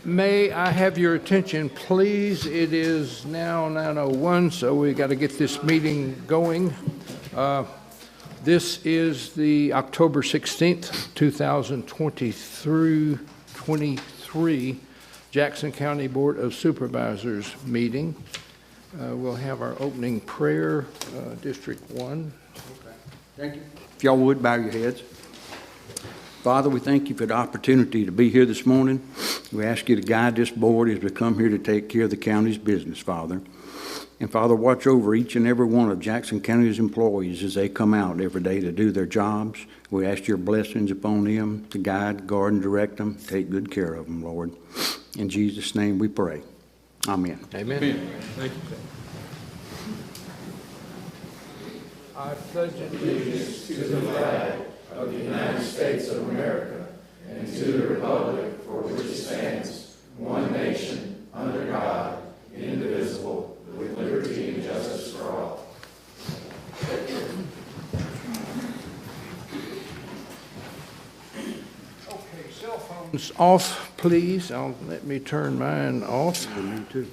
May I have your attention, please? It is now 9:01, so we got to get this meeting going. This is the October 16th, 2023 Jackson County Board of Supervisors meeting. We'll have our opening prayer, District 1. Thank you. If y'all would, bow your heads. Father, we thank you for the opportunity to be here this morning. We ask you to guide this board as we come here to take care of the county's business, Father. And Father, watch over each and every one of Jackson County's employees as they come out every day to do their jobs. We ask your blessings upon them to guide, guard, and direct them. Take good care of them, Lord. In Jesus' name we pray. Amen. Amen. Amen. Thank you. I pledge allegiance to the flag of the United States of America and to the republic for which it stands, one nation, under God, indivisible, with liberty and justice for all. Okay, cell phones off, please. Let me turn mine off. Me too.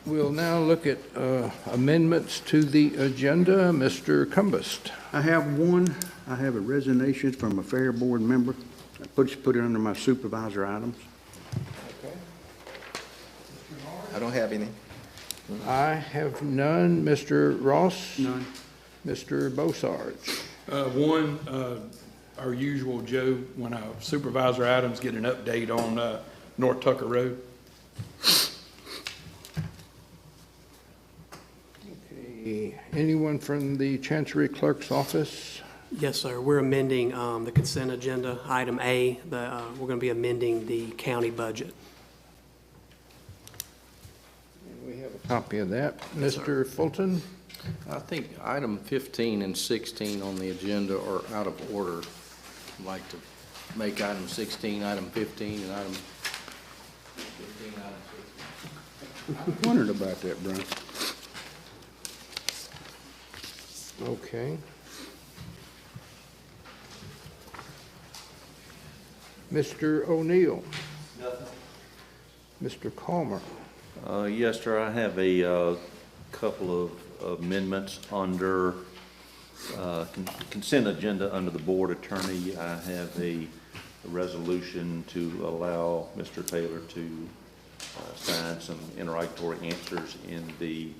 We'll now look at amendments to the agenda. Mr. Cumbest. I have one. I have a resignation from a fair board member. I put it under my supervisor items. Okay. I don't have any. I have none. Mr. Ross? None. Mr. Bosarge? Our usual, Joe, when our supervisor items get an update on North Tucker Road. Okay. Anyone from the Chancery Clerk's office? Yes, sir. We're amending the consent agenda, item A. We're going to be amending the county budget. We have a copy of that. Yes, Mr. Fulton? I think item 15 and 16 on the agenda are out of order. I'd like to make item 16, item 15, and item 15, item 16. I wondered about that, Brian. Okay. Mr. O'Neill? Nothing. Mr. Calmer? Yes, sir. I have a couple of amendments under consent agenda under the board attorney. I have a resolution to allow Mr. Taylor to sign some interrogatory answers in the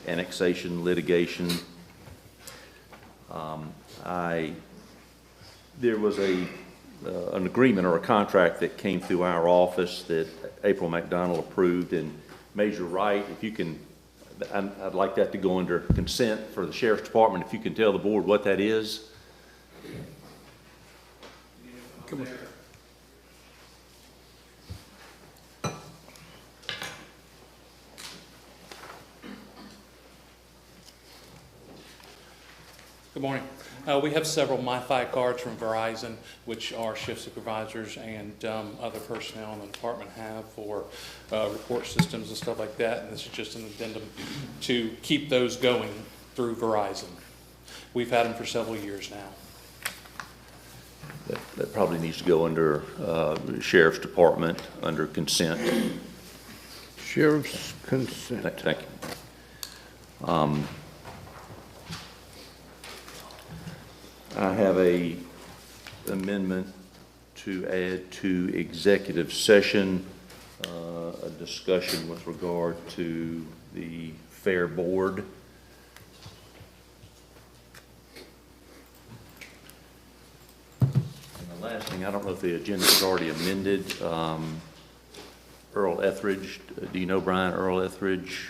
annexation litigation. There was an agreement or a contract that came through our office that April McDonald approved, and Major Wright, if you can, I'd like that to go under consent for the Sheriff's Department, if you can tell the board what that is. Come on. Good morning. We have several MiFi cards from Verizon, which our shift supervisors and other personnel in the department have for report systems and stuff like that. And this is just an addendum to keep those going through Verizon. We've had them for several years now. That probably needs to go under Sheriff's Department, under consent. Sheriff's consent. Thank you. I have a amendment to add to executive session a discussion with regard to the Fair Board. And the last thing, I don't know if the agenda is already amended. Earl Etheridge, do you know Brian? Earl Etheridge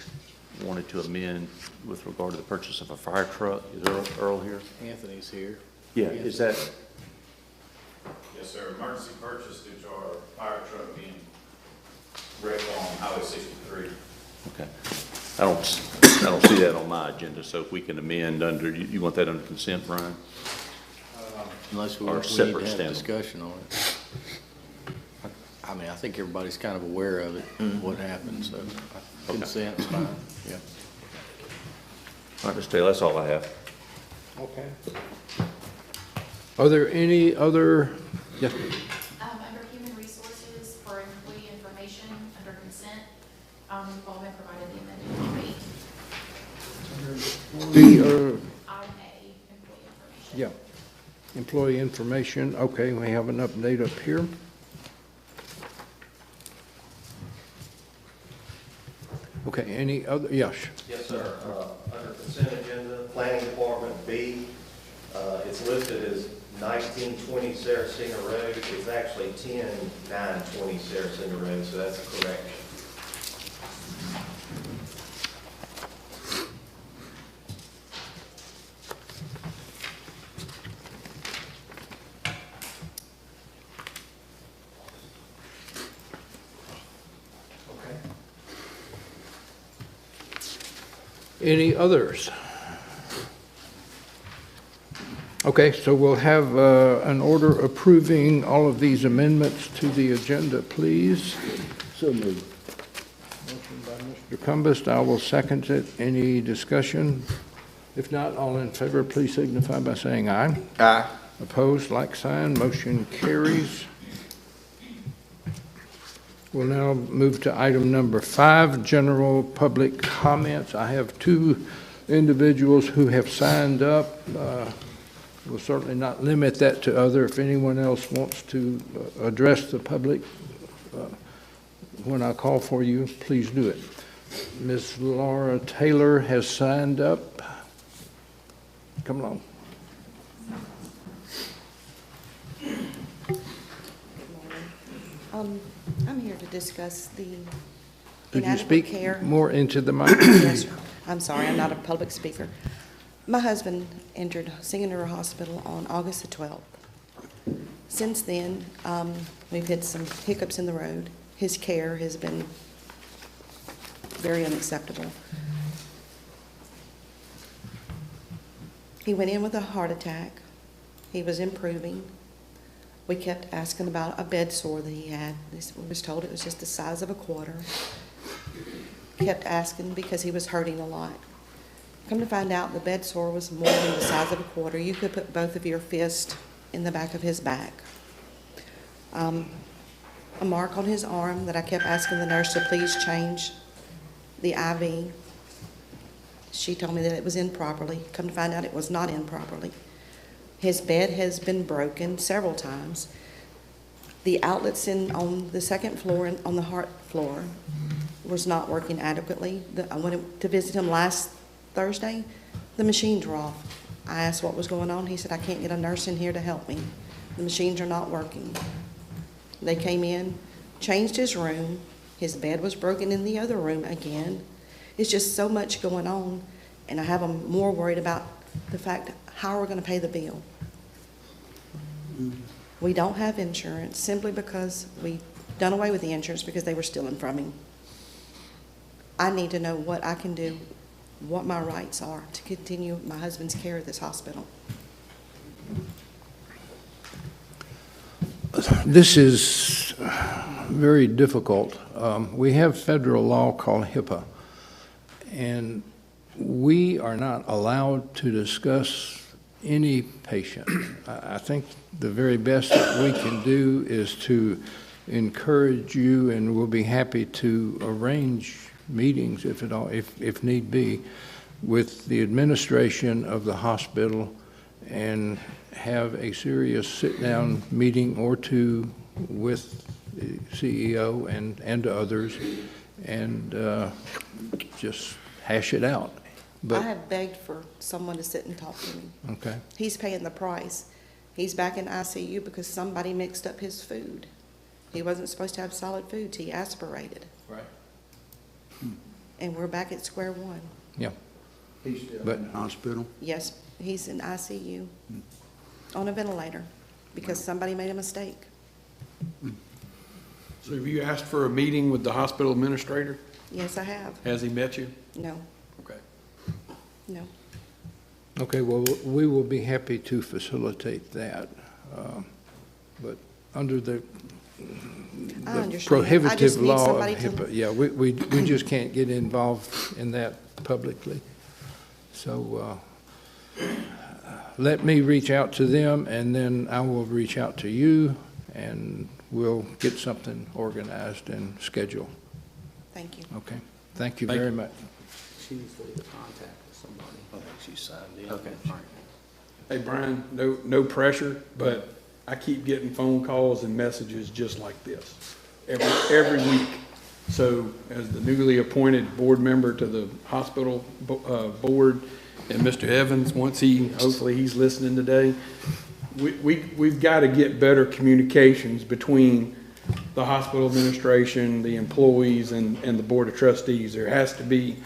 wanted to amend with regard to the purchase of a fire truck. Is Earl here? Anthony's here. Yeah, is that? Yes, sir. Emergency purchase due to our fire truck being wrecked on Highway 63. Okay. I don't see that on my agenda, so if we can amend under, you want that under consent, Brian? Unless we Or need to separate have a standing. discussion on it. I mean, I think everybody's kind of aware of it, what happened, so consent's fine, yeah. All right, Mr. Taylor, that's all I have. Okay. Are there any other? Yes. Under Human Resources, information under consent. You've all been provided the amended copy. Item A, employee information. Yeah. Employee information, okay, we have an update up here. Okay, any other, yes. Yes, sir. Under consent agenda, planning department B, it's listed as 1920 Saracena Road. It's actually 10920 Saracena Road, so that's a correction. Any others? Okay, so we'll have an order approving all of these amendments to the agenda, please. So moved. Motion by Mr. Cumbest, I will second it. Any discussion? If not, all in favor, please signify by saying aye. Aye. Opposed, like sign, motion carries. We'll now move to item number 5, general public comments. I have 2 individuals who have signed up. We'll certainly not limit that to other. If anyone else wants to address the public when I call for you, please do it. Ms. Laura Taylor has signed up. Come along. I'm here to discuss the Could you inadequate speak care. more into the mic? Yes, I'm sorry, I'm not a public speaker. My husband entered Singanur Hospital on August the 12th. Since then, we've had some hiccups in the road. His care has been very unacceptable. He went in with a heart attack. He was improving. We kept asking about a bed sore that he had. We was told it was just the size of a quarter. Kept asking because he was hurting a lot. Come to find out, the bed sore was more than the size of a quarter. You could put both of your fists in the back of his back. A mark on his arm that I kept asking the nurse to please change the IV. She told me that it was in properly. Come to find out, it was not in properly. His bed has been broken several times. The outlets on the second floor and on the heart floor was not working adequately. I went to visit him last Thursday. The machines were off. I asked what was going on. He said, I can't get a nurse in here to help me. The machines are not working. They came in, changed his room. His bed was broken in the other room again. It's just so much going on, and I have them more worried about the fact, how are we going to pay the bill? We don't have insurance simply because we done away with the insurance because they were stealing from him. I need to know what I can do, what my rights are to continue my husband's care at this hospital. This is very difficult. We have federal law called HIPAA, and we are not allowed to discuss any patient. I think the very best that we can do is to encourage you, and we'll be happy to arrange meetings if need be with the administration of the hospital and have a serious sit-down meeting or two with the CEO and others and just hash it out. But, I have begged for someone to sit and talk to me. okay. He's paying the price. He's back in ICU because somebody mixed up his food. He wasn't supposed to have solid foods. He aspirated. Right. And we're back at square one. Yeah. He's still in the hospital? Yes, he's in ICU on a ventilator because somebody made a mistake. So have you asked for a meeting with the hospital administrator? Yes, I have. Has he met you? No, Okay. no. Okay, well, we will be happy to facilitate that. But under the I understand. I just prohibitive need law of somebody to- HIPAA, yeah, we just can't get involved in that publicly. So let me reach out to them, and then I will reach out to you, and we'll get something organized and scheduled. Thank you. Okay, thank you Thank very you. much. She needs to leave a contact with somebody. I think she signed in. Okay. Hey, Brian, no pressure, but I keep getting phone calls and messages just like this every week. So as the newly appointed board member to the hospital board, and Mr. Evans, hopefully he's listening today, we've got to get better communications between the hospital administration, the employees, and the board of trustees. There has to be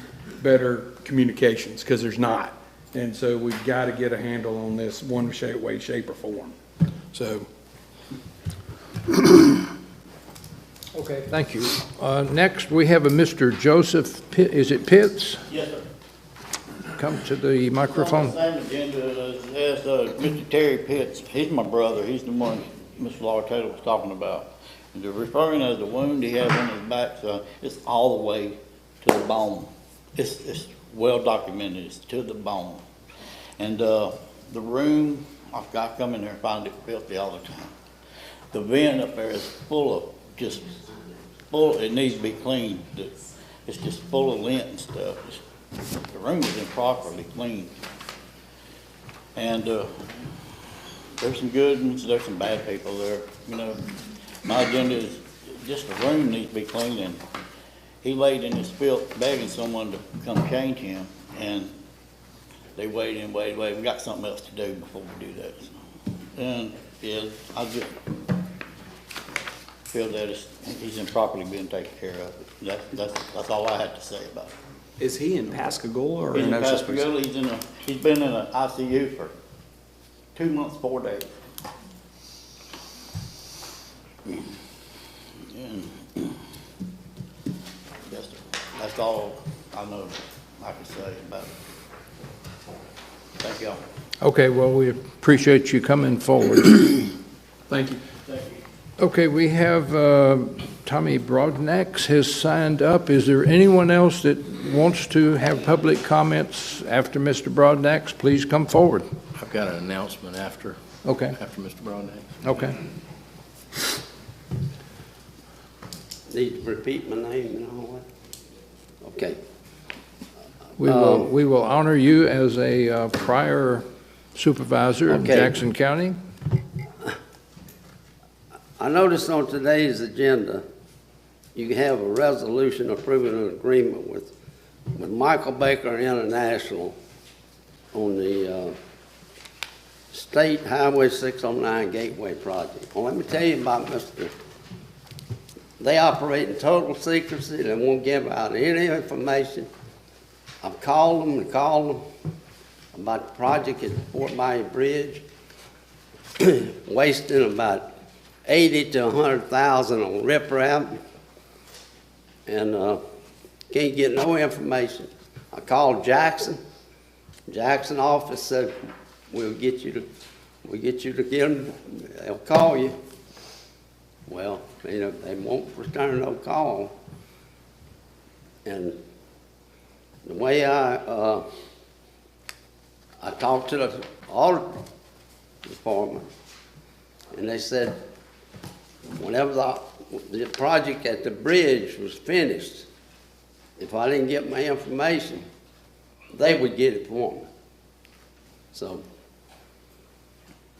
better communications, because there's not. And so we've got to get a handle on this one way, shape, or form. So. Okay, thank you. Next, we have a Mr. Joseph is it Pitts? Yes, sir. Come to the microphone. On the same agenda as Mr. Terry Pitts. He's my brother. He's the one Mr. Laura Taylor was talking about. And the referring to the wound he has on his back, it's all the way to the bone. It's well documented. It's to the bone. And the room, I've got to come in there and find it filthy all the time. The vent up there is full, it needs to be cleaned. It's just full of lint and stuff. The room is improperly cleaned. And there's some good ones, there's some bad people there. You know, my agenda is just the room needs to be cleaned, and he laid in his filth begging someone to come change him, and they waited. We got something else to do before we do that. And yeah, I just feel that he's improperly being taken care of. That's all I had to say about it. Is he in Pascagoula or He's in in Pascagoula. He's been in an ICU for 2 months, 4 days. And that's all I know I can say about it. Thank y'all. Okay, well, we appreciate you coming forward. Thank you. Thank you. Okay, we have Tommy Broadnax has signed up. Is there anyone else that wants to have public comments after Mr. Broadnax? Please come forward. I've got an announcement after Okay. Mr. Broadnax. Okay. Need to repeat my name and all that? Okay. We will honor you as a prior supervisor in Jackson County. I noticed on today's agenda, you have a resolution approving an agreement with Michael Baker International on the State Highway 609 Gateway Project. Well, let me tell you about they operate in total secrecy. They won't give out any information. I've called them about the project at Fort Myers Bridge, wasting about 80 to 100,000 on riprap, and can't get no information. I called Jackson. Jackson office said we'll get you to get them. They'll call you. Well, you know, they won't return no call. And the way I talked to the audit department, and they said whenever the project at the bridge was finished, if I didn't get my information, they would get it for me. So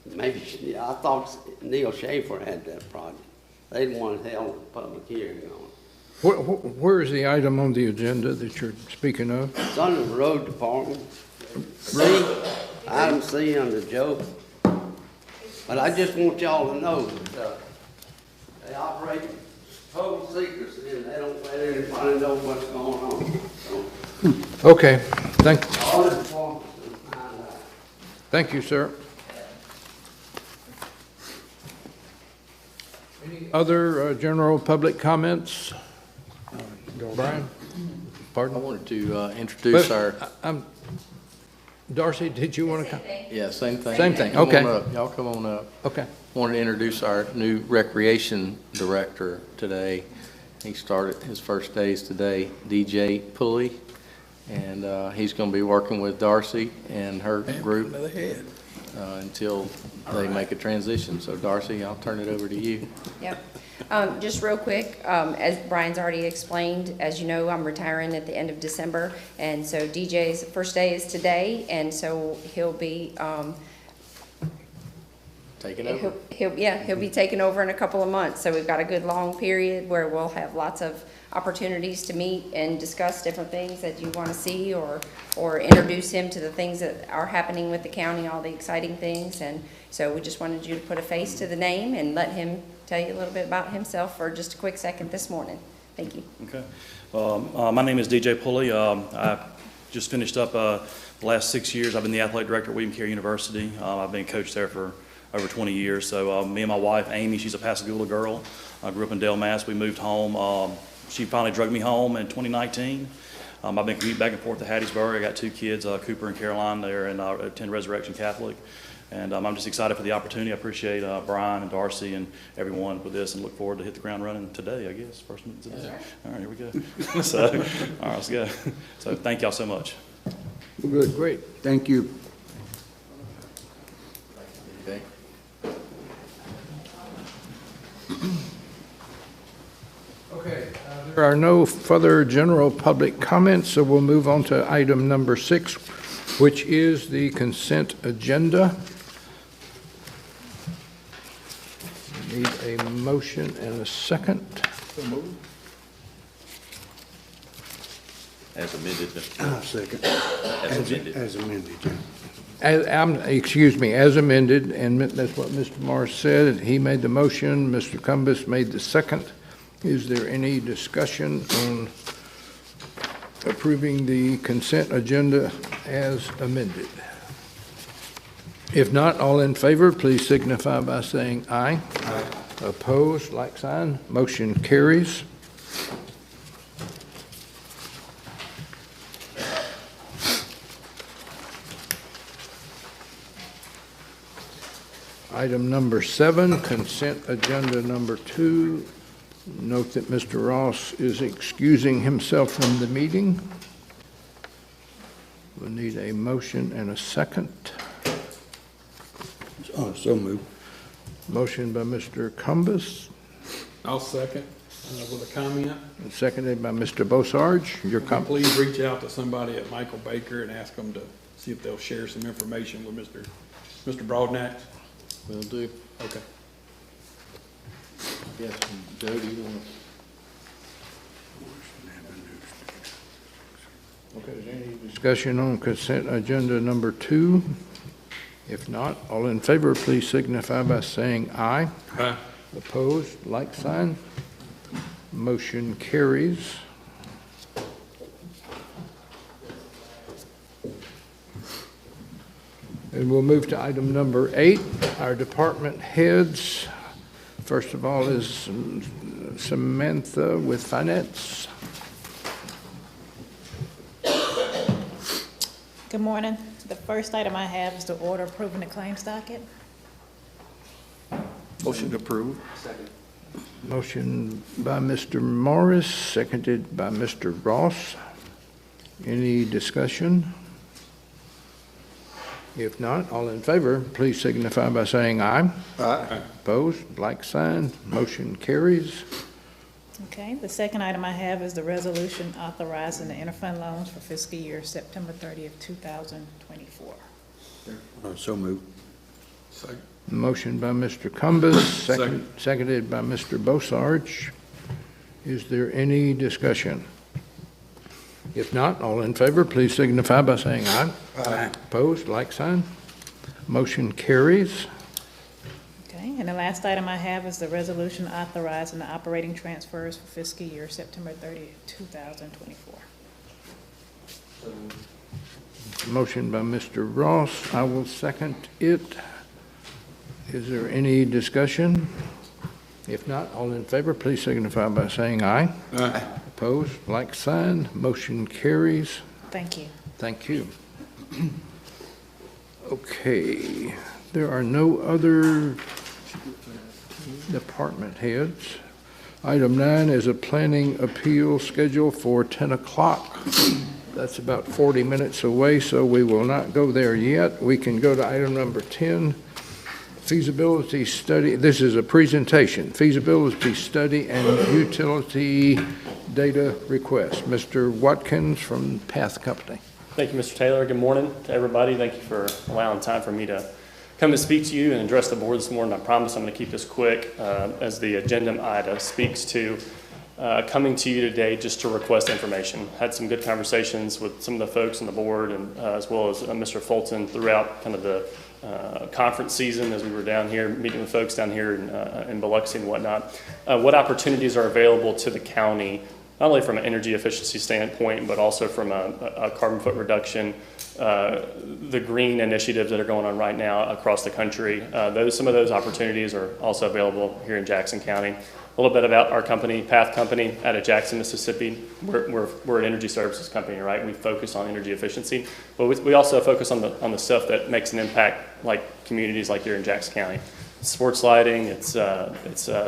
maybe, I thought Neil Schaefer had that project. They didn't want to held a public hearing on it. Where is the item on the agenda that you're speaking of? It's under the road department. C, item C under Joe. But I just want y'all to know that they operate in total secrecy and they don't let anybody know what's going on. So, Okay, thank all the departments will find out. Thank you, sir. Any other general public comments? Brian? Pardon? I wanted to introduce our... Darcy, did you want to come? Yeah, same thing. Same thing, Come okay. on up. Y'all come on up. Okay. Wanted to introduce our new recreation director today. He started his first days today, DJ Pulley, and he's going to be working with Darcy and her group. until they make a transition. So Darcy, I'll turn it over to you. Yep. Just real quick, as Brian's already explained, as you know, I'm retiring at the end of December, and so DJ's first day is today, and so he'll be, Taking over. he'll be taking over in a couple of months. So we've got a good long period where we'll have lots of opportunities to meet and discuss different things that you want to see, or introduce him to the things that are happening with the county, all the exciting things. And so we just wanted you to put a face to the name and let him tell you a little bit about himself for just a quick second this morning. Thank you. Okay. My name is DJ Pulley. I just finished up the last 6 years. I've been the athletic director at William Carey University. I've been coach there for over 20 years. So me and my wife, Amy, she's a Pascagoula girl. I grew up in Dale, Mass. We moved home. She finally drugged me home in 2019. I've been commuting back and forth to Hattiesburg. I got 2 kids, Cooper and Caroline there, and I attend Resurrection Catholic. And I'm just excited for the opportunity. I appreciate Brian and Darcy and everyone with this, and look forward to hit the ground running today, I guess. First meeting today. Yes, all right, here we go. So, all right, let's go. So thank y'all so much. Good, great. Thank you. Okay. Okay. There are no further general public comments, so we'll move on to item number 6, which is the consent agenda. Need a motion and a second. As amended. Second. As amended. As amended, yeah. Excuse me, as amended, and that's what Mr. Morris said. He made the motion, Mr. Cumbus made the second. Is there any discussion on approving the consent agenda as amended? If not, all in favor, please signify by saying aye. Aye. Opposed, like sign. Motion carries. Item number 7, consent agenda number 2. Note that Mr. Ross is excusing himself from the meeting. We'll need a motion and a second. So moved. Motion by Mr. Cumbus, I'll second with a comment. and seconded by Mr. Bosarge. Your comment. Please reach out to somebody at Michael Baker and ask them to see if they'll share some information with Mr. Broadnax. Will do. Okay. Yes, Joe, do you want to? Okay, is there any discussion on consent agenda number 2? If not, all in favor, please signify by saying aye. Aye. Opposed, like sign. Motion carries. And we'll move to item number 8, our department heads. First of all is Samantha with finance. Good morning. The first item I have is the order approving the claims docket. Motion to approve. Motion by Mr. Morris, seconded by Mr. Ross. Any discussion? If not, all in favor, please signify by saying aye. Aye. Opposed, like sign. Motion carries. Okay, the second item I have is the resolution authorizing the interfund loans for fiscal year September 30th, 2024. So moved. Second. Motion by Mr. Cumbus, seconded by Mr. Bosarge. Is there any discussion? If not, all in favor, please signify by saying aye. Aye. Opposed, like sign. Motion carries. Okay, and the last item I have is the resolution authorizing the operating transfers for fiscal year September 30th, 2024. Motion by Mr. Ross. I will second it. Is there any discussion? If not, all in favor, please signify by saying aye. Aye. Opposed, like sign. Motion carries. Thank you. Thank you. Okay, there are no other department heads. Item 9 is a planning appeal scheduled for 10 o'clock. That's about 40 minutes away, so we will not go there yet. We can go to item number 10, feasibility study. This is a presentation, feasibility study and utility data request. Mr. Watkins from Path Company. Thank you, Mr. Taylor. Good morning to everybody. Thank you for allowing time for me to come to speak to you and address the board this morning. I promise I'm going to keep this quick as the agenda item speaks to coming to you today just to request information. Had some good conversations with some of the folks on the board and as well as Mr. Fulton throughout kind of the conference season as we were down here meeting with folks down here in Biloxi and whatnot. What opportunities are available to the county, not only from an energy efficiency standpoint, but also from a carbon foot reduction, the green initiatives that are going on right now across the country. Some of those opportunities are also available here in Jackson County. A little bit about our company, Path Company, out of Jackson, Mississippi. We're an energy services company, right? We focus on energy efficiency, but we also focus on the stuff that makes an impact, like communities like here in Jackson County. Sports lighting, it's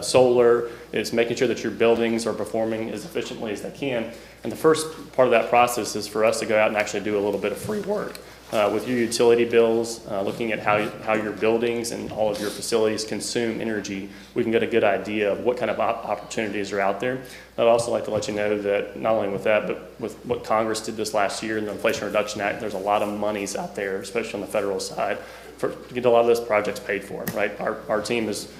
solar, it's making sure that your buildings are performing as efficiently as they can. And the first part of that process is for us to go out and actually do a little bit of free work with your utility bills, looking at how your buildings and all of your facilities consume energy. We can get a good idea of what kind of opportunities are out there. I'd also like to let you know that not only with that, but with what Congress did this last year in the Inflation Reduction Act, there's a lot of monies out there, especially on the federal side, to get a lot of those projects paid for, right? Our team is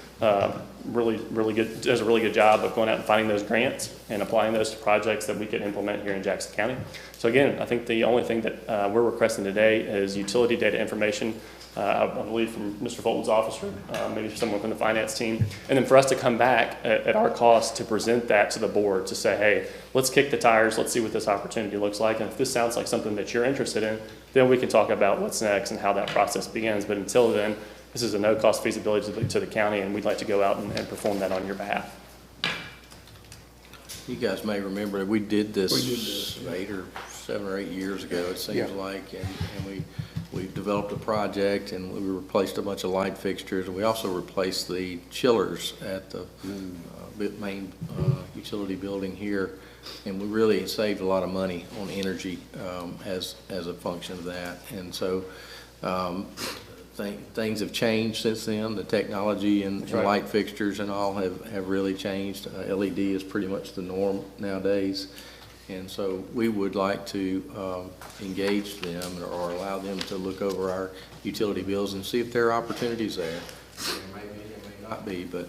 really good, does a really good job of going out and finding those grants and applying those to projects that we could implement here in Jackson County. So again, I think the only thing that we're requesting today is utility data information, I believe from Mr. Fulton's office or maybe someone from the finance team, and then for us to come back at our cost to present that to the board to say, hey, let's kick the tires, let's see what this opportunity looks like, and if this sounds like something that you're interested in, then we can talk about what's next and how that process begins. But until then, this is a no-cost feasibility to the county, and we'd like to go out and perform that on your behalf. You guys may remember that we did this 7 or 8 years ago, it seems like, and we developed a project and we replaced a bunch of light fixtures, and we also replaced the chillers at the main utility building here, and we really saved a lot of money on energy as a function of that. And so things have changed since then. The technology and light fixtures and all have really changed. LED is pretty much the norm nowadays. And so we would like to engage them or allow them to look over our utility bills and see if there are opportunities there. There may be, there may not be, but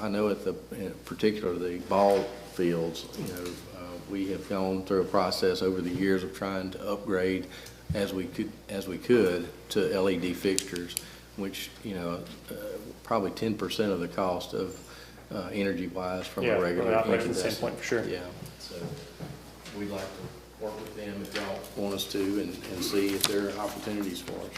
I know in particular the ball fields, we have gone through a process over the years of trying to upgrade as we could to LED fixtures, which probably 10% of the cost of energy-wise from a regular operating standpoint, for sure. Yeah, so we'd like to work with them if y'all want us to, and see if there are opportunities for us.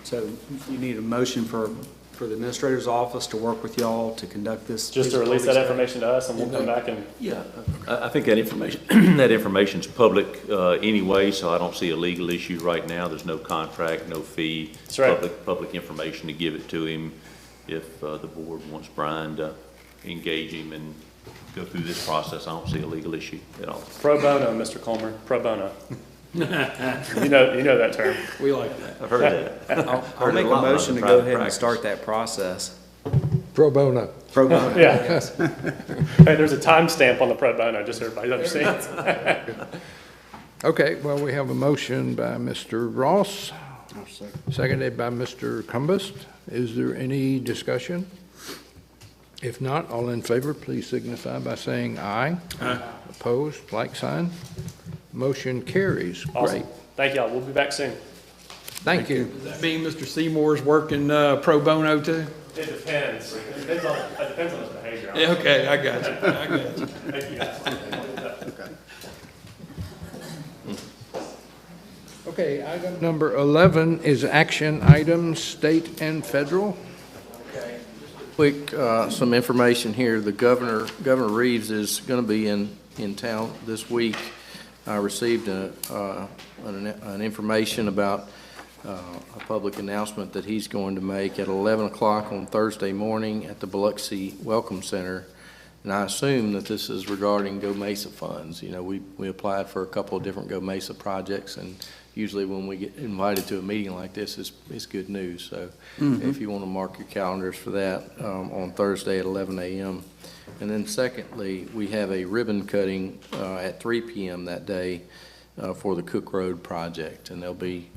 So you need a motion for the administrator's office to work with y'all to conduct this? Just to release that information to us, and we'll come back and... Yeah, I think that information's public anyway, so I don't see a legal issue right now. There's no contract, no fee. That's right. Public information to give it to him if the board wants Brian to engage him and go through this process. I don't see a legal issue at all. Pro bono, Mr. Colmer, pro bono. You know that term. We like that. I've heard that. I'll make a motion to go ahead and start that process. Pro bono. Pro bono. Yeah. Yes. Hey, there's a timestamp on the pro bono, just so everybody understands. Okay, well, we have a motion by Mr. Ross, seconded by Mr. Cumbest. Is there any discussion? If not, all in favor, please signify by saying aye. Aye. Opposed, like sign. Motion carries. Awesome. Great. Thank y'all. We'll be back soon. Thank you. Does that mean Mr. Seymour's working pro bono too? It depends. It depends on his behavior. Yeah, okay, I got you. Thank you guys. Okay, item number 11 is action items, state and federal. Quick, some information here. The Governor Reeves is going to be in town this week. I received an information about a public announcement that he's going to make at 11 o'clock on Thursday morning at the Biloxi Welcome Center. And I assume that this is regarding Go Mesa funds. You know, we applied for a couple of different Go Mesa projects, and usually when we get invited to a meeting like this, it's good news. So if you want to mark your calendars for that on Thursday at 11 a.m. And then secondly, we have a ribbon cutting at 3 p.m. that day for the Cook Road project. And there'll be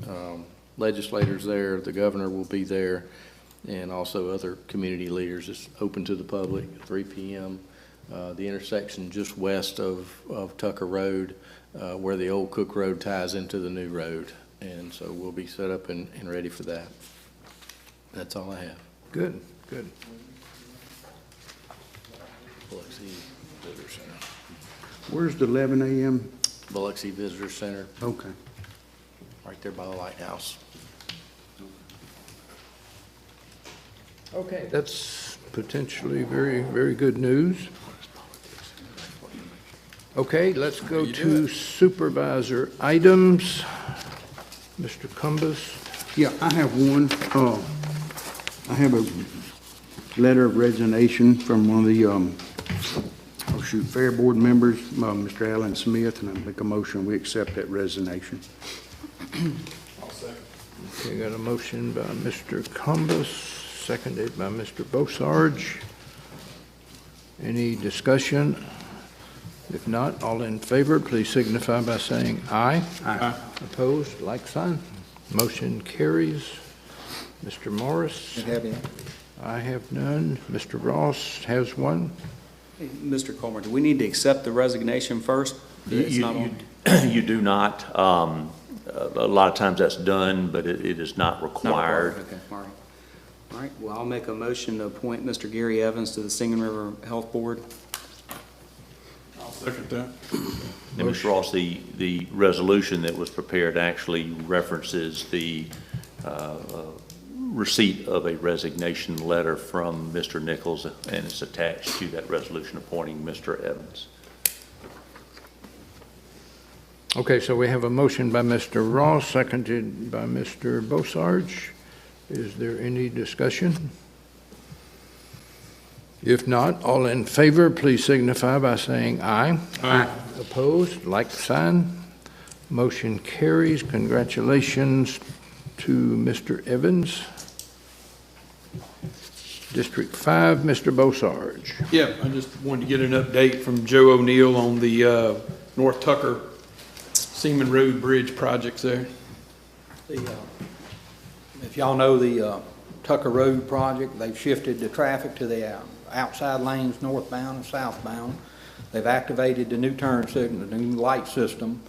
legislators there, the governor will be there, and also other community leaders. It's open to the public at 3 p.m. The intersection just west of Tucker Road, where the old Cook Road ties into the new road. And so we'll be set up and ready for that. That's all I have. Good, good. Biloxi Visitor Center. Where's the 11 a.m.? Biloxi Visitor Center, Okay. right there by the lighthouse. Okay. That's potentially very, very good news. Okay, let's go to supervisor items. Mr. Cumbus. Yeah, I have one. I have a letter of resignation from one of the, Fair Board members, Mr. Alan Smith, and I make a motion we accept that resignation. I'll second. Okay, got a motion by Mr. Cumbus, seconded by Mr. Bosarge. Any discussion? If not, all in favor, please signify by saying aye. Aye. Opposed, like sign. Motion carries. Mr. Morris? I have none. Mr. Ross has one. Hey, Mr. Coleman, do we need to accept the resignation first? It's not on? You do not. A lot of times that's done, but it is not required. Okay, all right. All right, well, I'll make a motion to appoint Mr. Gary Evans to the Singing River Health Board. I'll second that. And Mr. Ross, the resolution that was prepared actually references the receipt of a resignation letter from Mr. Nichols, and it's attached to that resolution appointing Mr. Evans. Okay, so we have a motion by Mr. Ross, seconded by Mr. Bosarge. Is there any discussion? If not, all in favor, please signify by saying aye. Aye. Opposed, like sign. Motion carries. Congratulations to Mr. Evans. District 5, Mr. Bosarge. Yeah, I just wanted to get an update from Joe O'Neill on the North Tucker Seaman Road Bridge projects there. If y'all know the Tucker Road project, they've shifted the traffic to the outside lanes, northbound and southbound. They've activated the new turn signal, the new light system,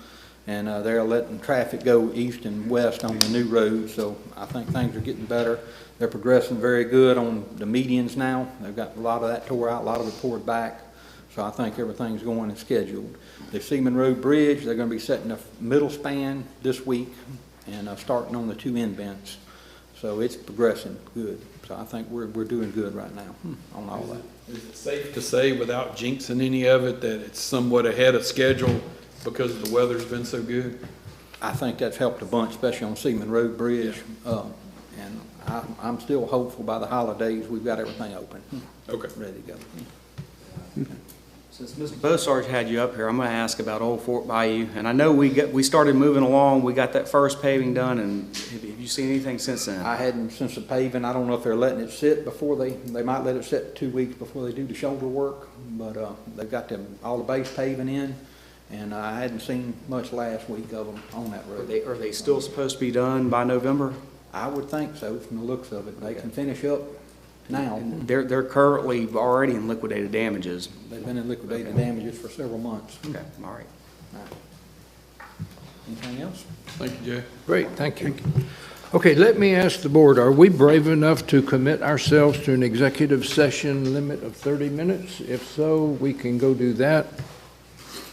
and they're letting traffic go east and west on the new road, so I think things are getting better. They're progressing very good on the medians now. They've got a lot of that tore out, a lot of it poured back, so I think everything's going as scheduled. The Seaman Road Bridge, they're going to be setting a middle span this week and starting on the two end vents. So it's progressing good. So I think we're doing good right now on all that. Is it safe to say, without jinxing any of it, that it's somewhat ahead of schedule because the weather's been so good? I think that's helped a bunch, especially on Seaman Road Bridge. And I'm still hopeful by the holidays we've got everything open. Okay. Ready to go. Since Mr. Bosarge had you up here, I'm going to ask about Old Fort Bayou. And I know we started moving along. We got that first paving done, and have you seen anything since then? I hadn't since the paving. I don't know if they're letting it sit before they might let it sit 2 weeks before they do the shoulder work. But they've got all the base paving in, and I hadn't seen much last week of them on that road. Are they still supposed to be done by November? I would think so from the looks of it. They can finish up now. They're currently already in liquidated damages. They've been in liquidated damages for several months. Okay, all right. Anything else? Thank you, Jay. Great, thank you. Okay, let me ask the board, are we brave enough to commit ourselves to an executive session limit of 30 minutes? If so, we can go do that.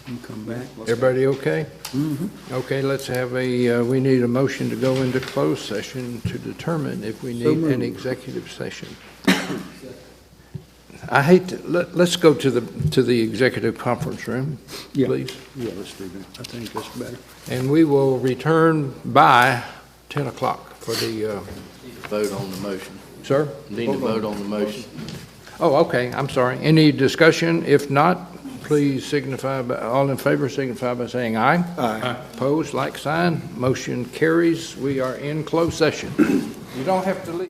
And come back. Everybody okay? Mm-hmm. Okay, let's have we need a motion to go into closed session to determine if we need an executive session. I hate to, let's go to the executive conference room, please. Yeah, let's do that. I think that's better. And we will return by 10 o'clock for the... Vote on the motion. Sir? Need to vote on the motion. Oh, okay, I'm sorry. Any discussion? If not, please signify by, all in favor signify by saying aye. Aye. Opposed, like sign. Motion carries. We are in closed session. You don't have to leave.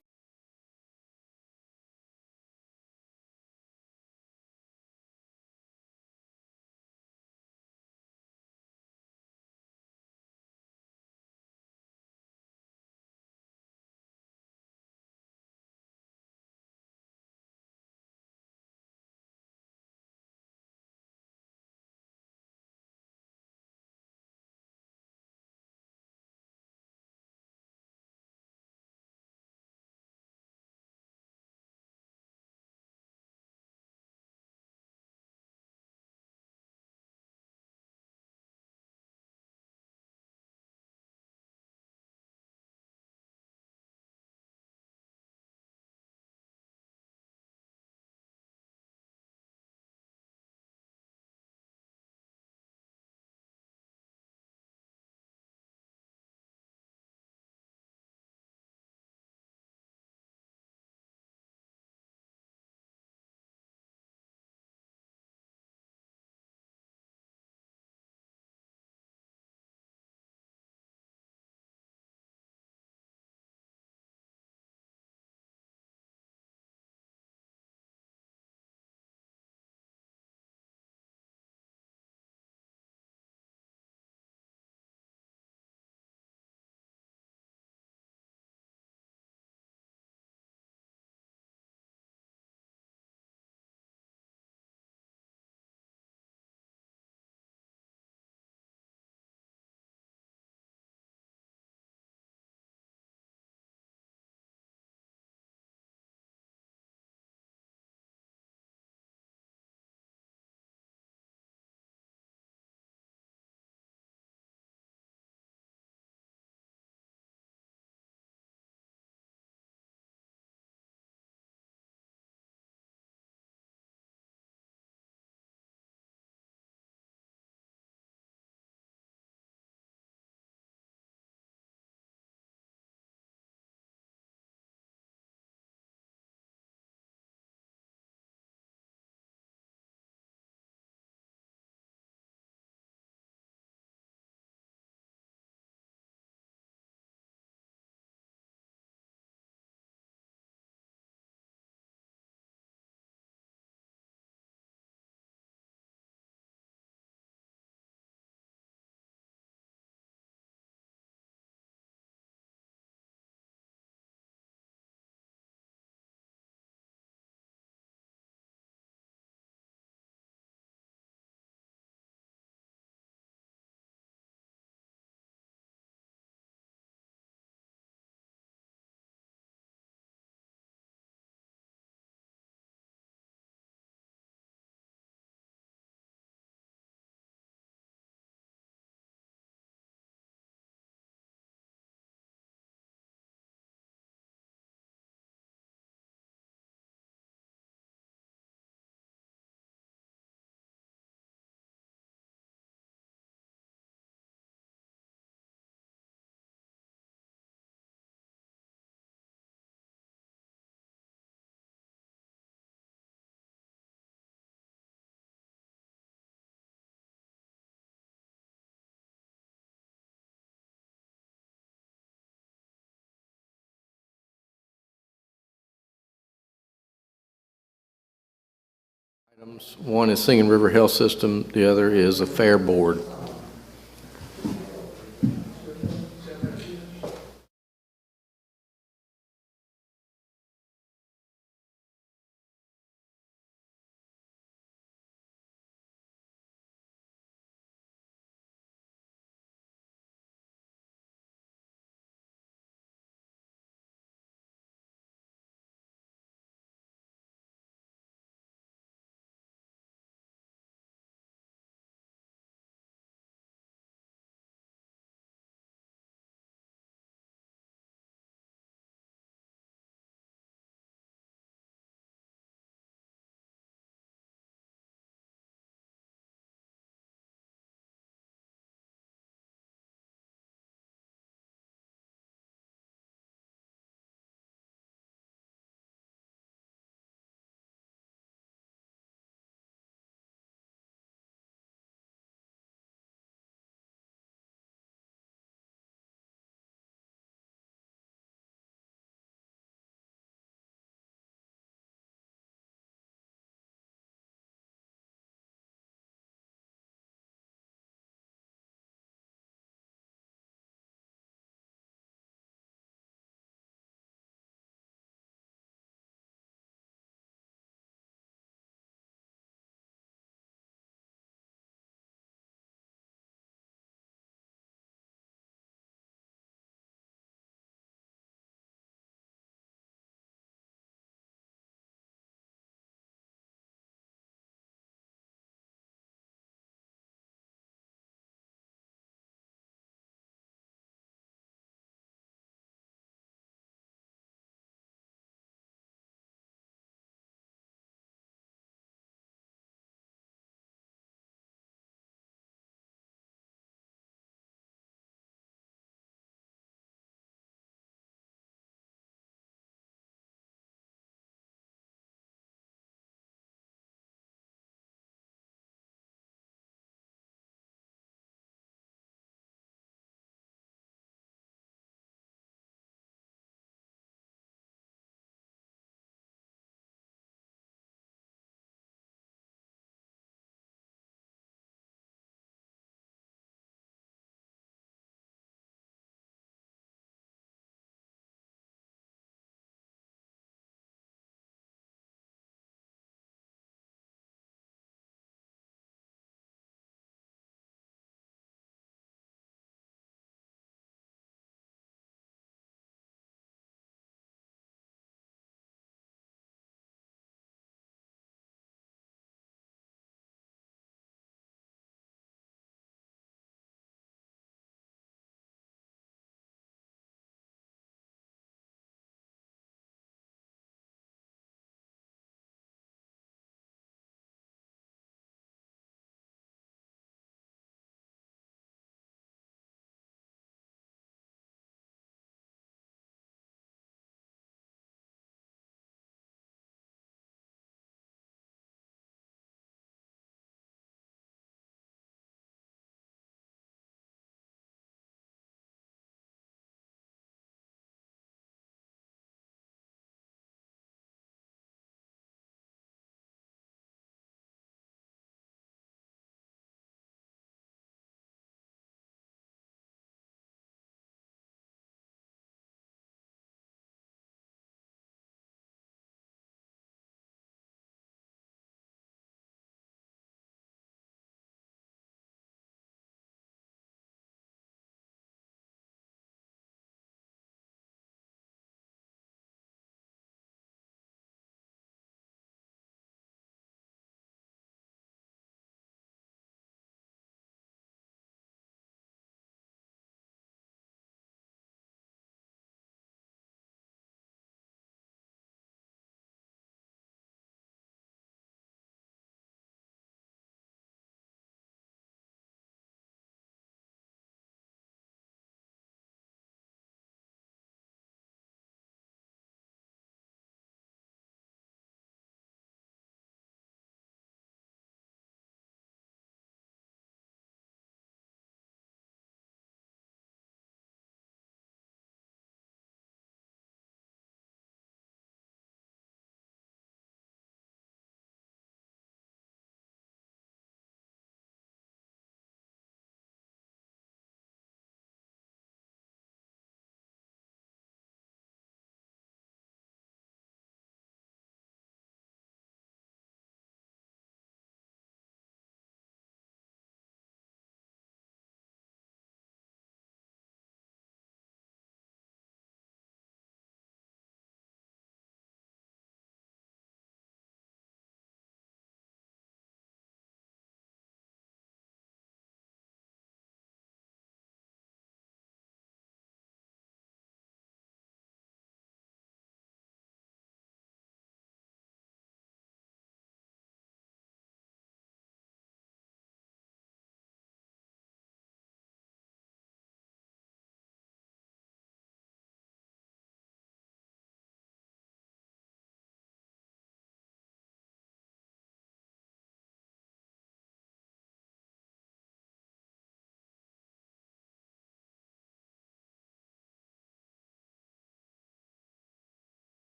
Items. One is Singing River Health System, the other is a fair board.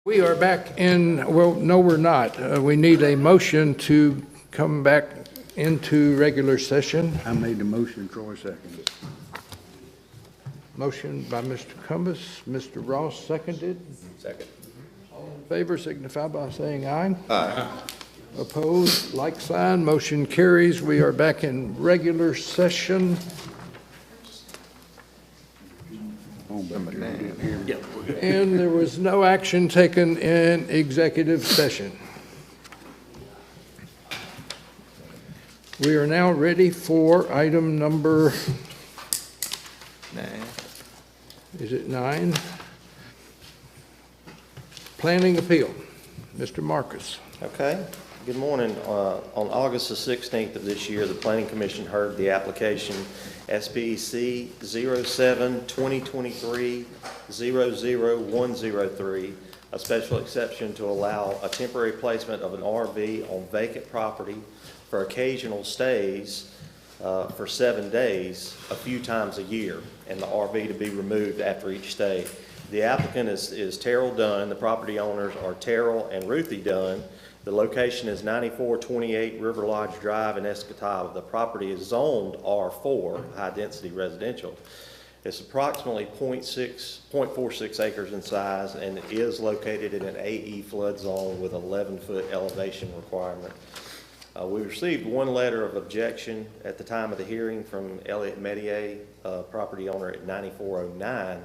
We are back in, well, no, we're not. We need a motion to come back into regular session. I made the motion, Troy seconded. Motion by Mr. Cumbus, Mr. Ross seconded. Second. All in favor signify by saying aye. Aye. Opposed, like sign, motion carries. We are back in regular session. And there was no action taken in executive session. We are now ready for item number 9. Is it 9? Planning appeal. Mr. Marcus. Okay. Good morning. On August the 16th of this year, the Planning Commission heard the application SBEC 07-2023-00103, a special exception to allow a temporary placement of an RV on vacant property for occasional stays for 7 days, a few times a year, and the RV to be removed after each stay. The applicant is Terrell Dunn. The property owners are Terrell and Ruthie Dunn. The location is 9428 River Lodge Drive in Escatawba. The property is zoned R4, high-density residential. It's approximately 0.46 acres in size, and it is located in an AE flood zone with 11-foot elevation requirement. We received one letter of objection at the time of the hearing from Elliott Medier, property owner at 9409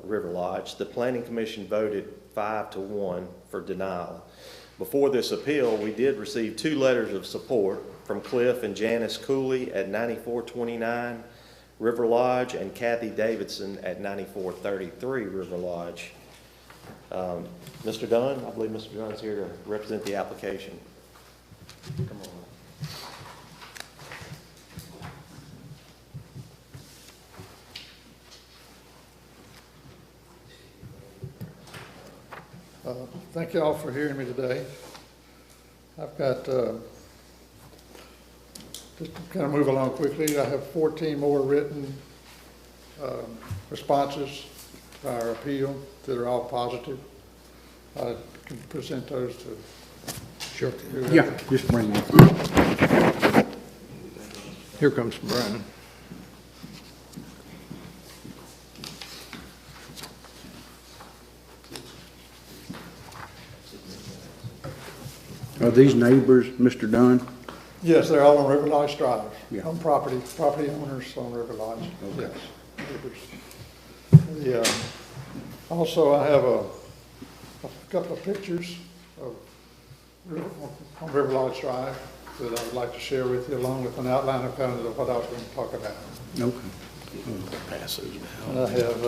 River Lodge. The Planning Commission voted 5-1 for denial. Before this appeal, we did receive 2 letters of support from Cliff and Janice Cooley at 9429 River Lodge and Kathy Davidson at 9433 River Lodge. Mr. Dunn, I believe Mr. Dunn is here to represent the application. Come on. Thank you all for hearing me today. I've got, just to kind of move along quickly, I have 14 more written responses to our appeal that are all positive. I can present those to. Sure. Yeah, just bring it. Here comes Brian. Are these neighbors, Mr. Dunn? Yes, they're all on River Lodge Drive. Yeah. On property owners on River Lodge. Okay. Yes. Also, I have a couple of pictures of on River Lodge Drive that I would like to share with you, along with an outline of kind of what I was going to talk about. Okay. And I have,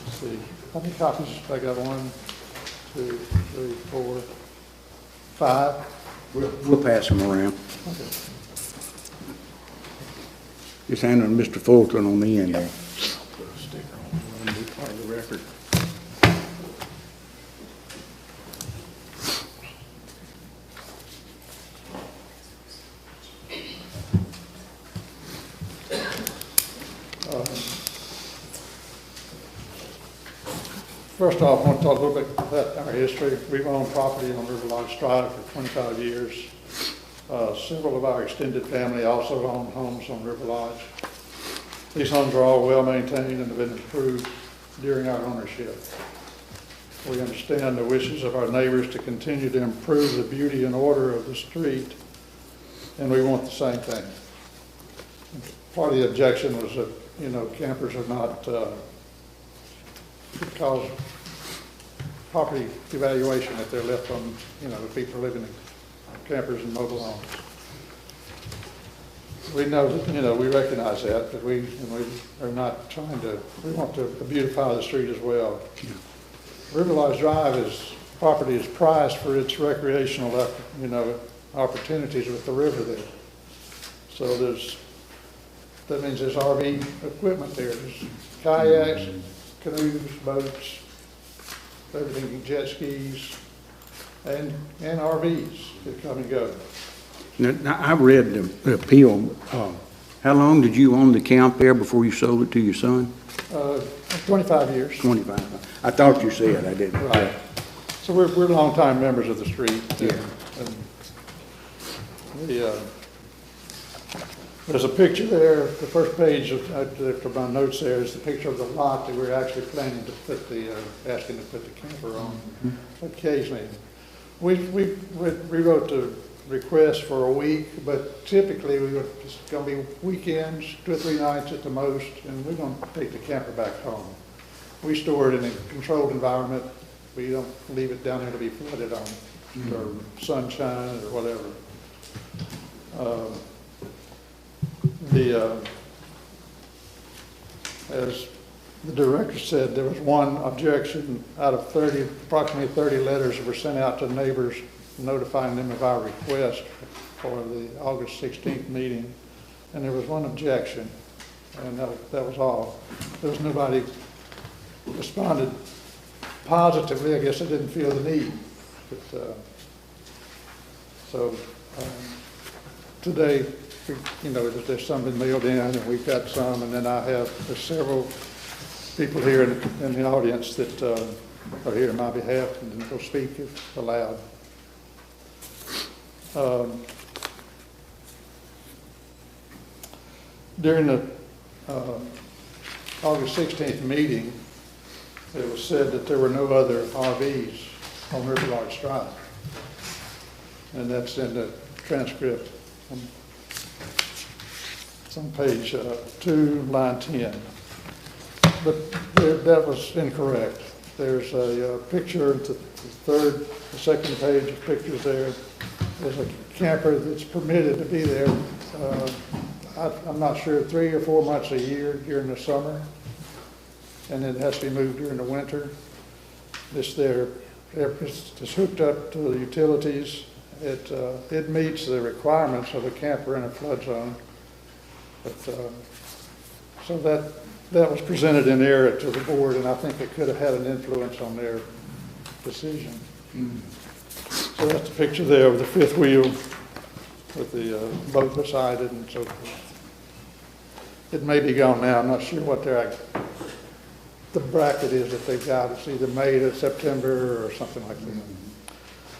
let's see, how many copies? I got 1, 2, 3, 4, 5. We'll pass them around. Okay. Just hand them to Mr. Fulton on the end there. Put a sticker on it, it'll be part of the record. First off, I want to talk a little bit about our history. We've owned property on River Lodge Drive for 25 years. Several of our extended family also own homes on River Lodge. These homes are all well maintained and have been improved during our ownership. We understand the wishes of our neighbors to continue to improve the beauty and order of the street, and we want the same thing. Part of the objection was that, you know, campers are not, because property evaluation if they're left on, you know, the people living in campers and mobile homes. We know that, you know, we recognize that, but we are not trying to, we want to beautify the street as well. River Lodge Drive property is prized for its recreational, you know, opportunities with the river there. So that means there's RV equipment there. There's kayaks, canoes, boats, everything, jet skis, and RVs that come and go. Now, I read the appeal. How long did you own the camp there before you sold it to your son? 25 years. 25. I thought you said, I didn't. Right. So we're longtime members of the street. Yeah. And there's a picture there, the first page of my notes there is the picture of the lot that we're actually planning to put asking to put the camper on occasionally. We wrote the request for a week, but typically it's going to be weekends, 2 or 3 nights at the most, and we're going to take the camper back home. We store it in a controlled environment. We don't leave it down there to be flooded on, or sunshine or whatever. As the director said, there was one objection out of approximately 30 letters that were sent out to neighbors notifying them of our request for the August 16th meeting, and there was one objection, and that was all. There was nobody responded positively. I guess they didn't feel the need. But, today, there's some been mailed in, and we've got some, and then there's several people here in the audience that are here on my behalf and will speak if allowed. During the August 16th meeting, it was said that there were no other RVs on River Larch Drive. And that's in the transcript. It's on page 2, line 10. But that was incorrect. There's a picture, the second page of pictures there. There's a camper that's permitted to be there, I'm not sure, 3 or 4 months a year during the summer. And it has to be moved during the winter. It's hooked up to the utilities. It meets the requirements of a camper in a flood zone. But, so that was presented in error to the board, and I think it could have had an influence on their decision. So that's the picture there of the fifth wheel with the boat beside it and so forth. It may be gone now. I'm not sure what the bracket is that they've got. It's either May to September or something like that.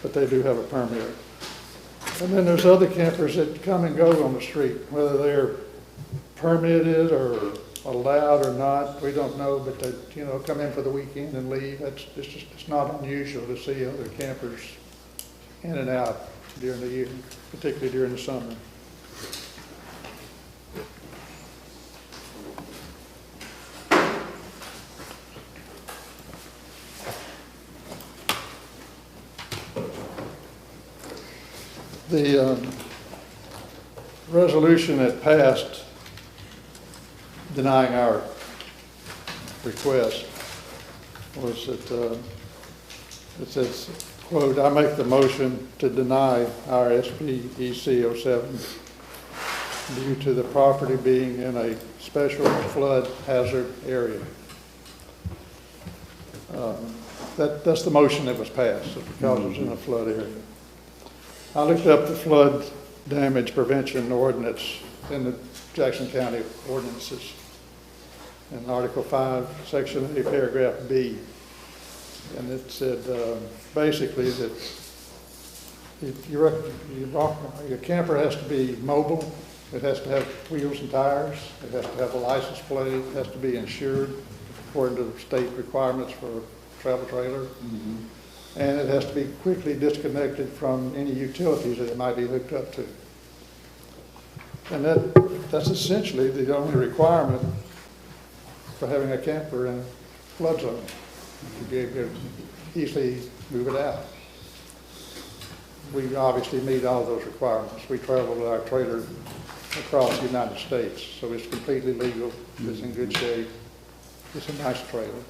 But they do have a permit. And then there's other campers that come and go on the street, whether they're permitted or allowed or not, we don't know, but they come in for the weekend and leave. It's not unusual to see other campers in and out during the year, particularly during the summer. The resolution that passed denying our request was that it says, quote, "I make the motion to deny our SPEC 07 due to the property being in a special flood hazard area." That's the motion that was passed, because it was in a flood area. I looked up the flood damage prevention ordinance in the Jackson County ordinances in Article 5, Section 8, Paragraph B. And it said basically that your camper has to be mobile, it has to have wheels and tires, it has to have a license plate, it has to be insured according to the state requirements for a travel trailer. And it has to be quickly disconnected from any utilities that it might be hooked up to. And that's essentially the only requirement for having a camper in a flood zone. You can easily move it out. We obviously meet all those requirements. We travel with our trailer across the United States, so it's completely legal. It's in good shape. It's a nice trailer.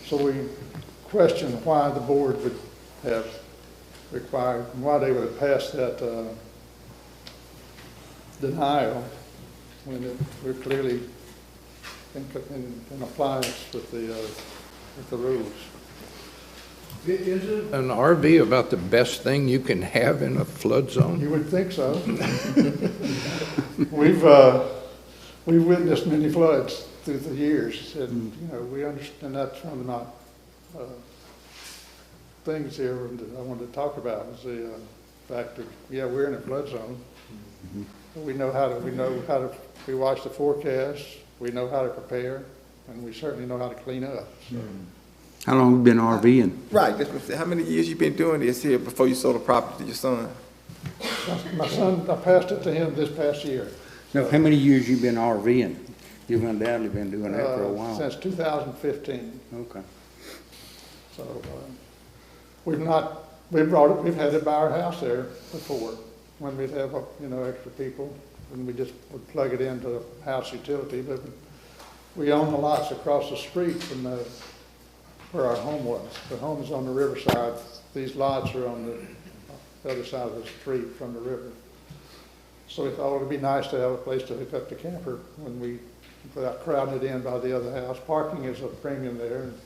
So we question why the board would have required, and why they would have passed that denial when we're clearly in compliance with the rules. Is it? An RV about the best thing you can have in a flood zone? You would think so. We've witnessed many floods through the years, and, you know, we understand that's one of my things here that I wanted to talk about is the fact that, yeah, we're in a flood zone. We we watch the forecast, we know how to prepare, and we certainly know how to clean up. So. How long have you been RVing? Right, that's what I'm saying. How many years you been doing this here before you sold the property to your son? My son, I passed it to him this past year. No, how many years you been RVing? You've undoubtedly been doing that for a while. Since 2015. Okay. So, we've had it by our house there before, when we'd have, you know, extra people, and we just would plug it into the house utility, but we own the lots across the street from where our home was. The home is on the riverside. These lots are on the other side of the street from the river. So we thought it would be nice to have a place to hook up the camper without crowding it in by the other house. Parking is a premium there. And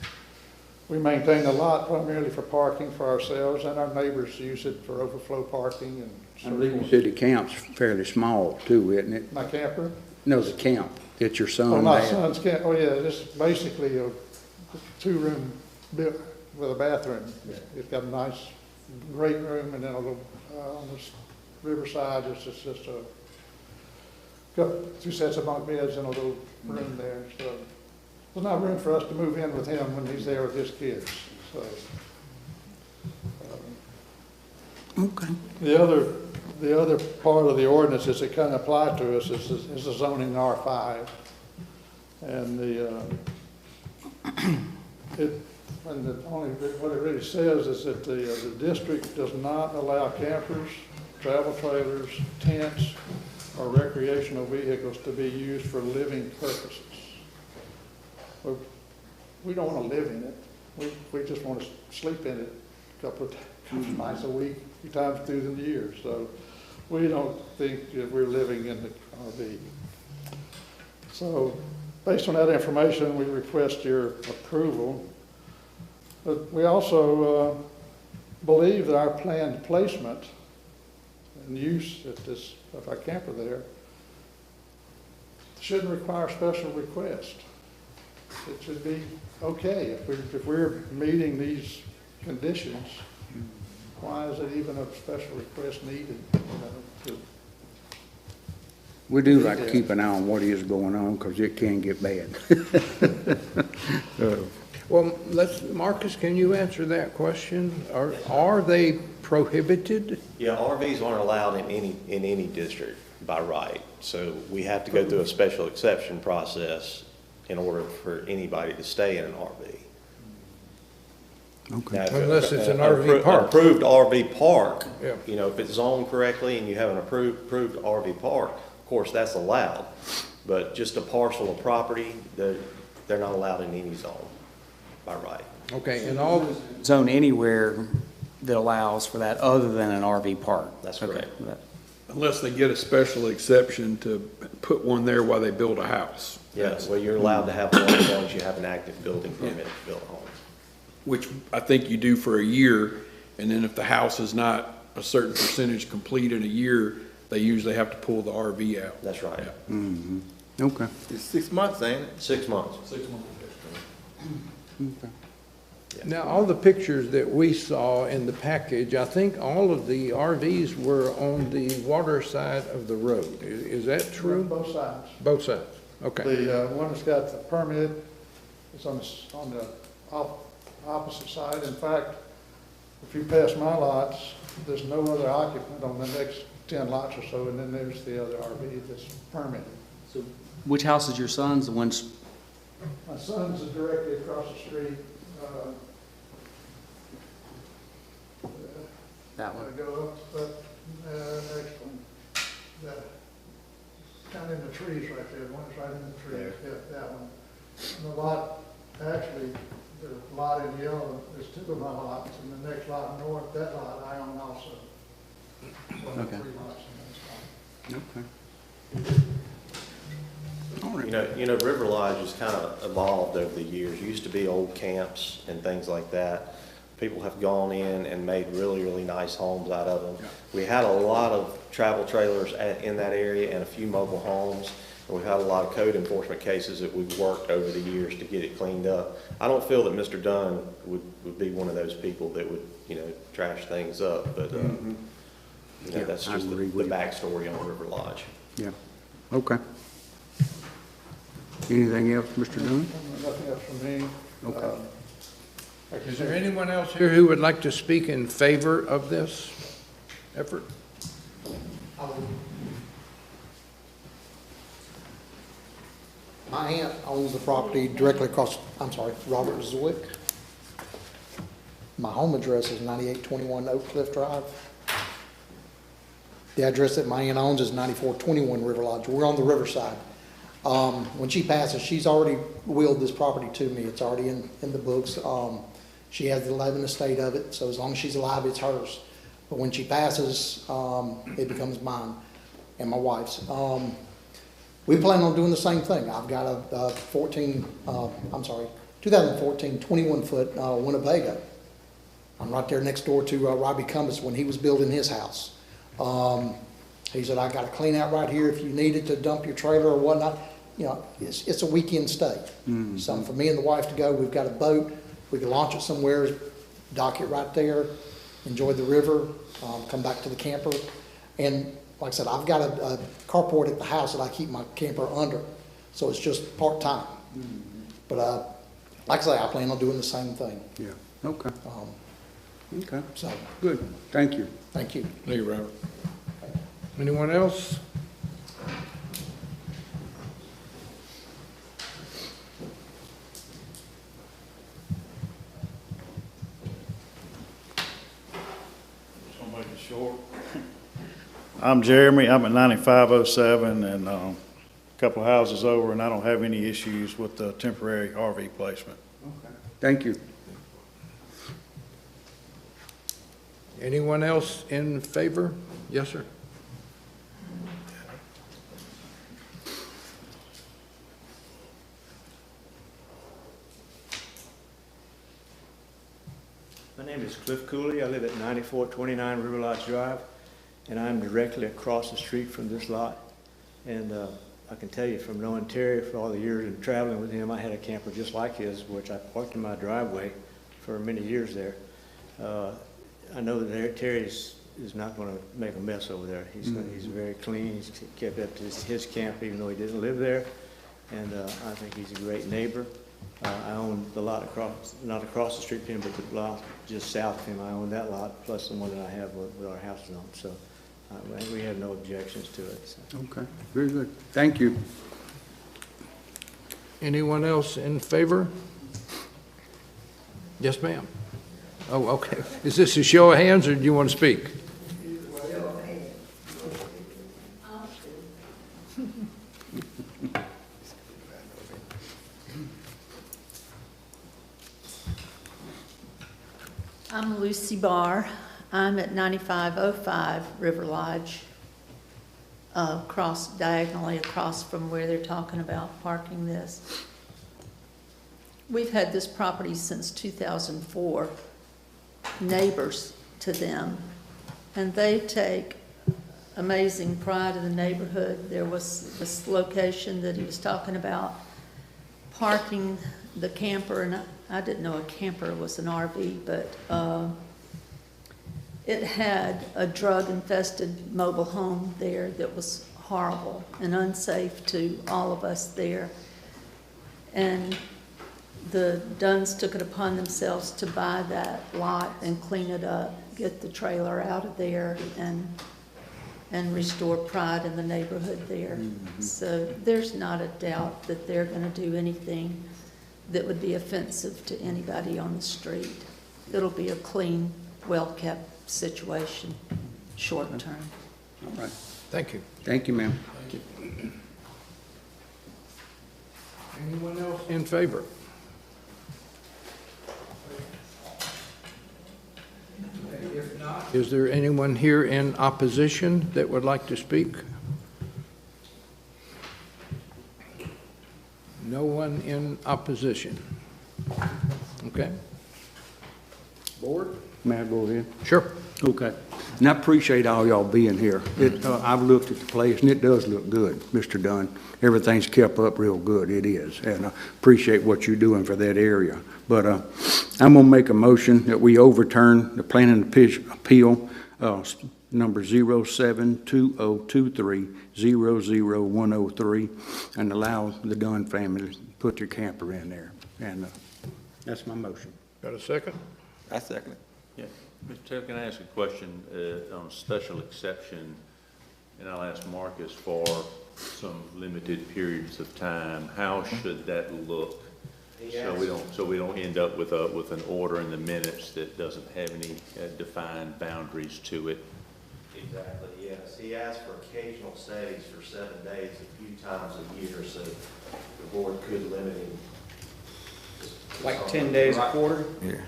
we maintain the lot primarily for parking for ourselves, and our neighbors use it for overflow parking and I believe you said the camp's fairly small too, isn't it? My camper? No, the camp that your son Oh, my had. son's camp, oh yeah, this is basically a two-room built with a bathroom. It's got a nice, great room, and then a little, on this riverside, it's just got 2 sets of bunk beds and a little room there, so. There's not room for us to move in with him when he's there with his kids, so. Okay. The other part of the ordinances that kind of apply to us is the zoning R5. And what it really says is that the district does not allow campers, travel trailers, tents, or recreational vehicles to be used for living purposes. We don't want to live in it. We just want to sleep in it a couple of nights a week, a few times through the year. So we don't think that we're living in the RV. So based on that information, we request your approval. But we also believe that our planned placement and use of our camper there shouldn't require special request. It should be okay. If we're meeting these conditions, why is it even a special request needed? We do like to keep an eye on what is going on because it can get bad. Well, Marcus, can you answer that question? Are they prohibited? Yeah, RVs aren't allowed in any district by right. So we have to go through a special exception process in order for anybody to stay in an RV. Okay. Now, unless it's an RV park. An approved RV park, yeah. You know, if it's zoned correctly and you have an approved RV park, of course, that's allowed. But just a parcel of property, they're not allowed in any zone by right. Okay, and all zone anywhere that allows for that other than an RV park. That's correct. Okay. Unless they get a special exception to put one there while they build a house. Yes, well, you're allowed to have one as long as you have an active building permit to build a home. Which I think you do for a year, and then if the house is not a certain percentage complete in a year, they usually have to pull the RV out. That's right. Yeah. Mm-hmm. Okay. It's 6 months, ain't it? 6 months. 6 months. Okay. Now, all the pictures that we saw in the package, I think all of the RVs were on the water side of the road. Is that true? Both sides. Both sides, okay. The one that's got the permit is on the opposite side. In fact, if you pass my lots, there's no other occupant on the next 10 lots or so, and then there's the other RV that's permitted. So which house is your son's? The one's My son's is directly across the street. that one. Go up next one. Kind of in the trees right there. One's right in the trees. Yeah, that one. And the lot, actually, the lot in yellow is 2 of my lots, and the next lot north, that lot I own also. Okay. 3 lots in that spot. Okay. You know, River Lodge has kind of evolved over the years. It used to be old camps and things like that. people have gone in and made really, really nice homes out of them. We had a lot of travel trailers in that area and a few mobile homes. And we've had a lot of code enforcement cases that we've worked over the years to get it cleaned up. I don't feel that Mr. Dunn would be one of those people that would, trash things up, but, that's just the backstory on River Lodge. Yeah, okay. Anything else, Mr. Dunn? Nothing else from me. Okay. Is there anyone else here who would like to speak in favor of this effort? My aunt owns the property directly across, Robert Zwick. My home address is 9821 Oak Cliff Drive. The address that my aunt owns is 9421 River Lodge. We're on the riverside. When she passes, she's already willed this property to me. It's already in the books. She has the 11th estate of it, so as long as she's alive, it's hers. But when she passes, it becomes mine and my wife's. We plan on doing the same thing. I've got a 2014 21-foot Winnebago. I'm right there next door to Robbie Cumbus when he was building his house. He said, I got a clean out right here if you needed to dump your trailer or whatnot. It's a weekend stay. Something for me and the wife to go. We've got a boat. We can launch it somewhere, dock it right there, enjoy the river, come back to the camper. And like I said, I've got a carport at the house that I keep my camper under. So it's just part-time. But like I say, I plan on doing the same thing. Yeah, okay. Okay, so good. Thank you. Thank you. Thank you, Robert. Anyone else? I'll make it short. I'm Jeremy. I'm at 9507 and a couple of houses over, and I don't have any issues with the temporary RV placement. Okay. Thank you. Anyone else in favor? Yes, sir. My name is Cliff Cooley. I live at 9429 River Lodge Drive, and I'm directly across the street from this lot. And I can tell you from knowing Terry for all the years and traveling with him, I had a camper just like his, which I parked in my driveway for many years there. I know that Terry is not going to make a mess over there. He's very clean. He's kept up to his camp even though he didn't live there. And I think he's a great neighbor. I own the lot not across the street from him, but the block just south of him. I own that lot, plus the one that I have with our houses on. So we have no objections to it. So. Okay, very good. Thank you. Anyone else in favor? Yes, ma'am. Oh, okay. Is this a show of hands, or do you want to speak? I'm Lucy Barr. I'm at 9505 River Lodge, diagonally across from where they're talking about parking this. We've had this property since 2004, neighbors to them, and they take amazing pride in the neighborhood. There was this location that he was talking about, parking the camper, and I didn't know a camper was an RV, but it had a drug-infested mobile home there that was horrible and unsafe to all of us there. And the Dunns took it upon themselves to buy that lot and clean it up, get the trailer out of there, and restore pride in the neighborhood there. Mm-hmm. So there's not a doubt that they're going to do anything that would be offensive to anybody on the street. It'll be a clean, well-kept situation, short term. All right. Thank you. Thank you, ma'am. Thank you. Anyone else in favor? If not, is there anyone here in opposition that would like to speak? No one in opposition. Okay. Board? May I go ahead? Sure. Okay. And I appreciate all y'all being here. I've looked at the place, and it does look good, Mr. Dunn. Everything's kept up real good, it is, and I appreciate what you're doing for that area. But I'm gonna make a motion that we overturn the planning appeal, number 072023-00103, and allow the Dunn family to put their camper in there. And that's my motion. Got a second? I second it. Yeah, Mr. Taylor, can I ask a question on a special exception? And I'll ask Marcus for some limited periods of time. How should that look? So we don't end up with an order in the minutes that doesn't have any defined boundaries to it. Exactly, yes. He asked for occasional stays for 7 days a few times a year, so the board could limit him. Like 10 days a quarter? Yeah.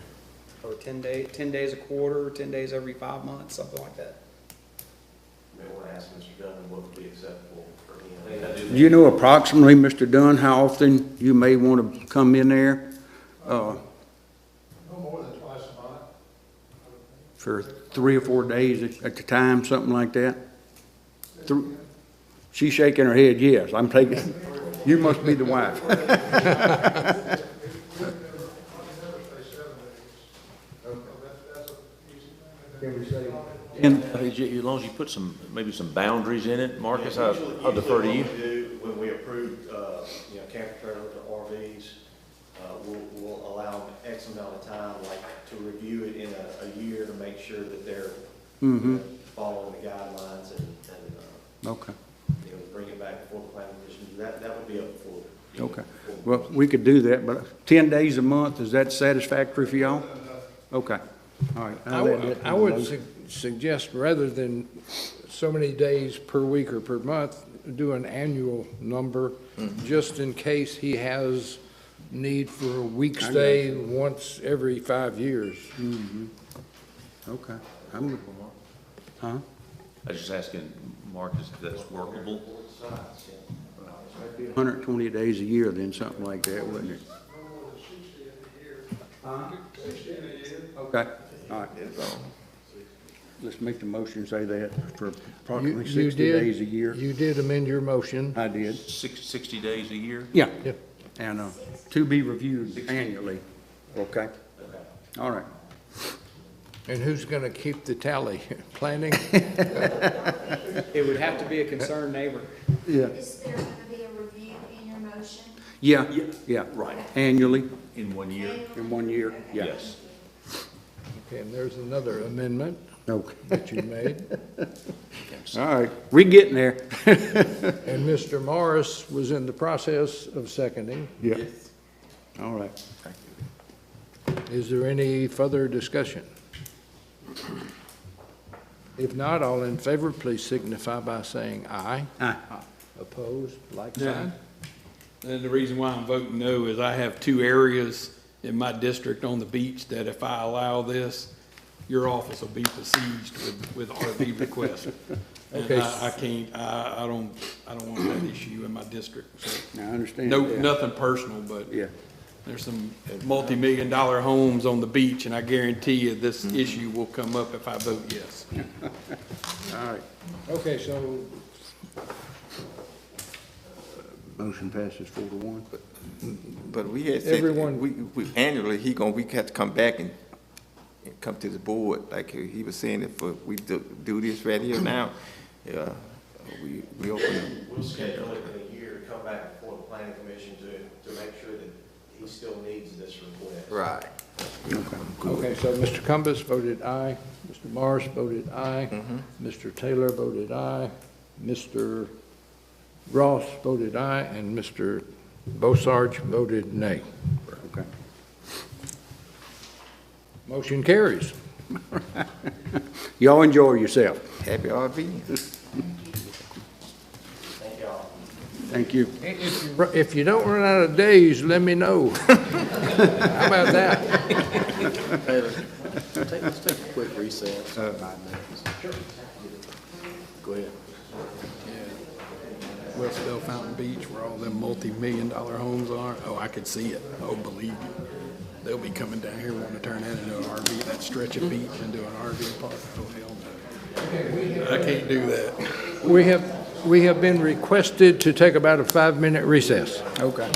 Or 10 days a quarter, 10 days every 5 months, something like that. You may want to ask Mr. Dunn what would be acceptable for him. Do you know approximately, Mr. Dunn, how often you may want to come in there? No more than twice a month. For 3 or 4 days at the time, something like that? She's shaking her head, yes. I'm taking, you must be the wife. And as long as you put maybe some boundaries in it, Marcus, I'll defer to you. When we approve, camper trailers or RVs, we'll allow them X amount of time, like to review it in a year to make sure that they're following the guidelines and Okay. Bring it back before the planning commission. That would be up for. Okay. Well, we could do that, but 10 days a month, is that satisfactory for y'all? Okay. All right. I would suggest, rather than so many days per week or per month, do an annual number, just in case he has need for a week stay once every 5 years. Okay. I was just asking Marcus if that's workable. 120 days a year, then something like that, wouldn't it? Okay. All right. Let's make the motion say that for approximately 60 days a year. You did amend your motion. I did. 60 days a year? Yeah. And to be reviewed annually. Okay. All right. And who's going to keep the tally? Planning? It would have to be a concerned neighbor. Yeah. Is there going to be a review in your motion? Yeah, right. Annually. In 1 year? In 1 year, yeah. Yes. Okay, and there's another amendment that you made. All right, we're getting there. And Mr. Morris was in the process of seconding. Yeah. All right. Is there any further discussion? If not, all in favor, please signify by saying aye. Aye. Opposed, like Yeah. sign. And the reason why I'm voting no is I have 2 areas in my district on the beach that if I allow this, your office will be besieged with RV requests. And Okay. I don't want that issue in my district. So, I understand no, that. nothing personal, but Yeah. there's some multi-million-dollar homes on the beach, and I guarantee you this issue will come up if I vote yes. All right. Okay, so Motion passes 4-1. But we had said, Everyone- we annually, we have to come back and come to the board, like he was saying, if we do this right here now, we open. We'll schedule it in a year to come back before the planning commission to make sure that he still needs this request. Right. Okay, so Mr. Cumbus voted aye, Mr. Morris voted aye, Mr. Taylor voted aye, Mr. Ross voted aye, and Mr. Bosarge voted nay. Okay. Motion carries. Y'all enjoy yourself. Happy RV. Thank y'all. Thank you. If you don't run out of days, let me know. How about that? Taylor, let's take a quick recess. 5 minutes. Sure. Go ahead. Westdale Fountain Beach, where all them multi-million-dollar homes are, oh, I could see it. Oh, believe me. they'll be coming down here wanting to turn that into an RV, that stretch of beach into an RV park. Oh, hell no. I can't do that. We have been requested to take about a 5-minute recess. Okay.